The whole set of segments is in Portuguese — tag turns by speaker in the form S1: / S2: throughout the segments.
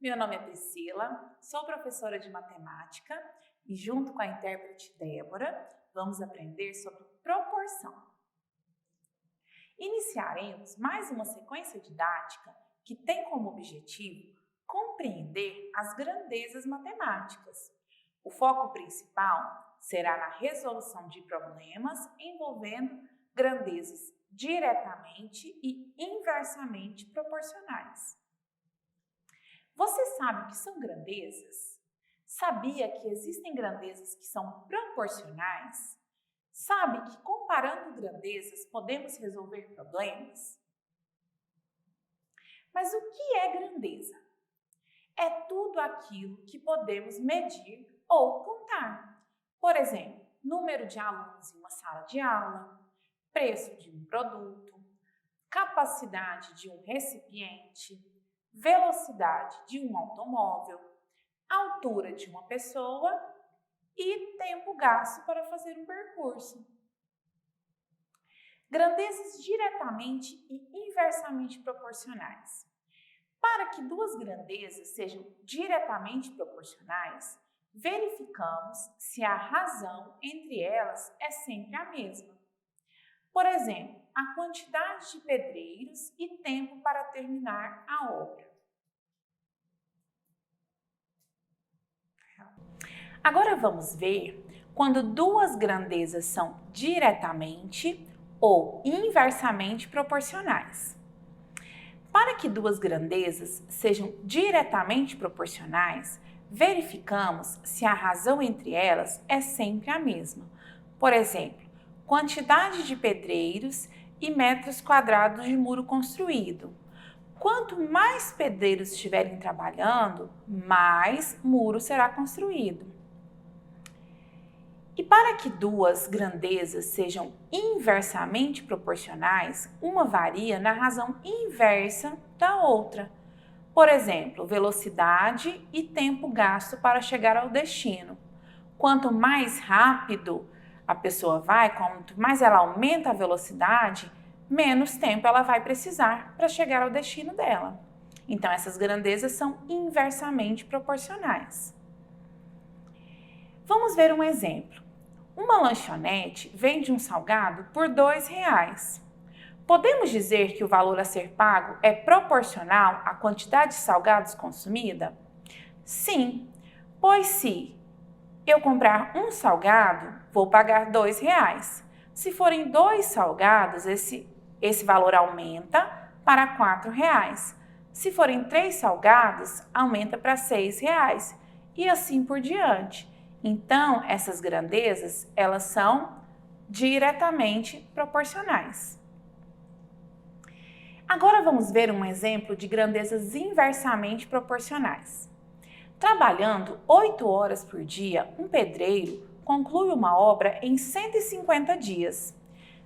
S1: Meu nome é Priscila, sou professora de matemática e junto com a intérprete Débora, vamos aprender sobre proporção. Iniciaremos mais uma sequência didática que tem como objetivo compreender as grandezas matemáticas. O foco principal será na resolução de problemas envolvendo grandezas diretamente e inversamente proporcionais. Você sabe o que são grandezas? Sabia que existem grandezas que são proporcionais? Sabe que comparando grandezas podemos resolver problemas? Mas o que é grandeza? É tudo aquilo que podemos medir ou contar. Por exemplo, número de alunos em uma sala de aula, preço de um produto, capacidade de um recipiente, velocidade de um automóvel, altura de uma pessoa e tempo gasto para fazer um percurso. Grandezas diretamente e inversamente proporcionais. Para que duas grandezas sejam diretamente proporcionais, verificamos se a razão entre elas é sempre a mesma. Por exemplo, a quantidade de pedreiros e tempo para terminar a obra. Agora vamos ver quando duas grandezas são diretamente ou inversamente proporcionais. Para que duas grandezas sejam diretamente proporcionais, verificamos se a razão entre elas é sempre a mesma. Por exemplo, quantidade de pedreiros e metros quadrados de muro construído. Quanto mais pedreiros estiverem trabalhando, mais muro será construído. E para que duas grandezas sejam inversamente proporcionais, uma varia na razão inversa da outra. Por exemplo, velocidade e tempo gasto para chegar ao destino. Quanto mais rápido a pessoa vai, quanto mais ela aumenta a velocidade, menos tempo ela vai precisar para chegar ao destino dela. Então, essas grandezas são inversamente proporcionais. Vamos ver um exemplo. Uma lanchonete vende um salgado por R$2. Podemos dizer que o valor a ser pago é proporcional à quantidade de salgados consumida? Sim, pois se eu comprar um salgado, vou pagar R$2. Se forem 2 salgados, esse valor aumenta para R$4. Se forem 3 salgados, aumenta para R$6 e assim por diante. Então, essas grandezas, elas são diretamente proporcionais. Agora vamos ver um exemplo de grandezas inversamente proporcionais. Trabalhando 8 horas por dia, um pedreiro conclui uma obra em 150 dias.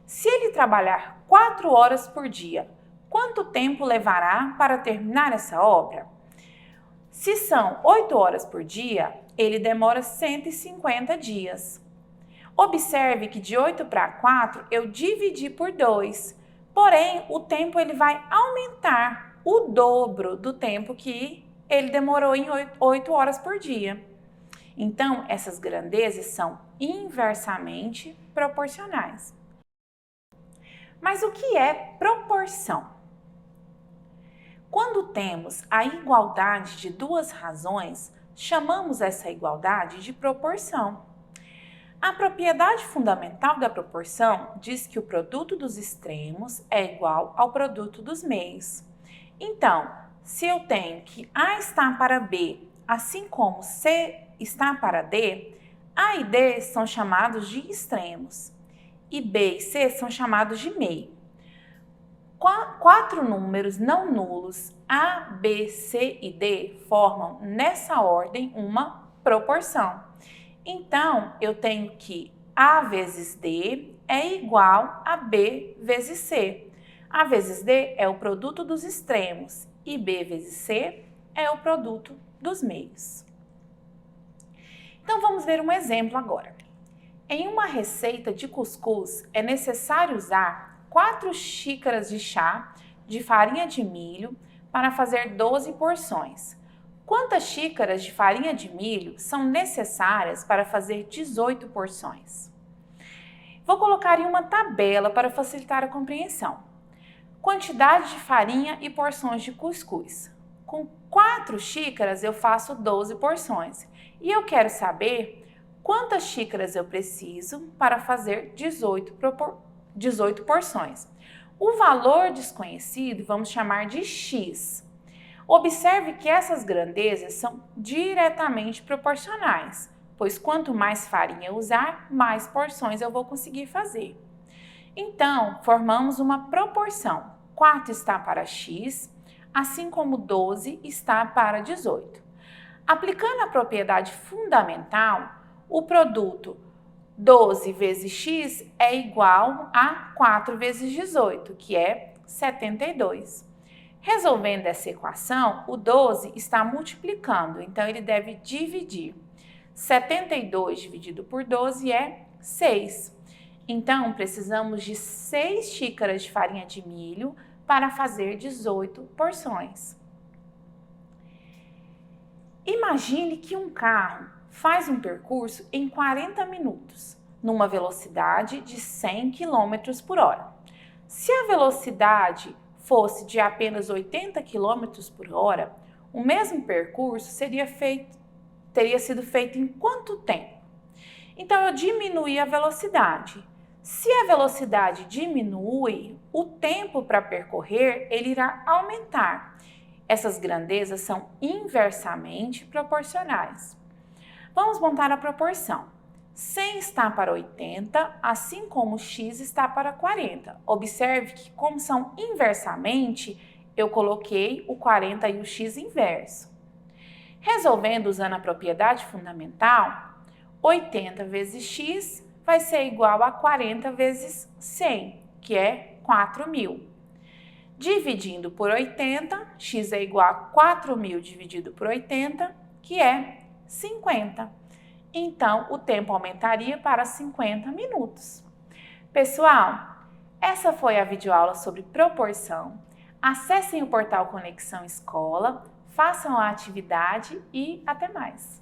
S1: Se ele trabalhar 4 horas por dia, quanto tempo levará para terminar essa obra? Se são 8 horas por dia, ele demora 150 dias. Observe que de 8 para 4 eu dividi por 2, porém o tempo ele vai aumentar o dobro do tempo que ele demorou em 8 horas por dia. Então, essas grandezas são inversamente proporcionais. Mas o que é proporção? Quando temos a igualdade de duas razões, chamamos essa igualdade de proporção. A propriedade fundamental da proporção diz que o produto dos extremos é igual ao produto dos meios. Então, se eu tenho que A está para B, assim como C está para D, A e D são chamados de extremos e B e C são chamados de meio. 4 números não nulos A, B, C e D formam nessa ordem uma proporção. Então, eu tenho que A vezes D é igual a B vezes C. A vezes D é o produto dos extremos e B vezes C é o produto dos meios. Então, vamos ver um exemplo agora. Em uma receita de cuscuz, é necessário usar 4 xícaras de chá de farinha de milho para fazer 12 porções. Quantas xícaras de farinha de milho são necessárias para fazer 18 porções? Vou colocar em uma tabela para facilitar a compreensão. Quantidade de farinha e porções de cuscuz. Com 4 xícaras eu faço 12 porções. E eu quero saber quantas xícaras eu preciso para fazer 18 porções. O valor desconhecido vamos chamar de X. Observe que essas grandezas são diretamente proporcionais, pois quanto mais farinha eu usar, mais porções eu vou conseguir fazer. Então, formamos uma proporção. 4 está para X, assim como 12 está para 18. Aplicando a propriedade fundamental, o produto 12 vezes X é igual a 4 vezes 18, que é 72. Resolvendo essa equação, o 12 está multiplicando, então ele deve dividir. 72 dividido por 12 é 6. Então, precisamos de 6 xícaras de farinha de milho para fazer 18 porções. Imagine que um carro faz um percurso em 40 minutos, numa velocidade de 100 km por hora. Se a velocidade fosse de apenas 80 km por hora, o mesmo percurso teria sido feito em quanto tempo? Então, eu diminuí a velocidade. Se a velocidade diminui, o tempo para percorrer ele irá aumentar. Essas grandezas são inversamente proporcionais. Vamos montar a proporção. 100 está para 80, assim como x está para 40. Observe que, como são inversamente, eu coloquei o 40 e o x inverso. Resolvendo usando a propriedade fundamental, 80 vezes x vai ser igual a 40 vezes 100, que é 4.000. Dividindo por 80, x é igual a 4.000 dividido por 80, que é 50. Então, o tempo aumentaria para 50 minutos. Pessoal, essa foi a videoaula sobre proporção. Acessem o portal Conexão Escola, façam a atividade e até mais!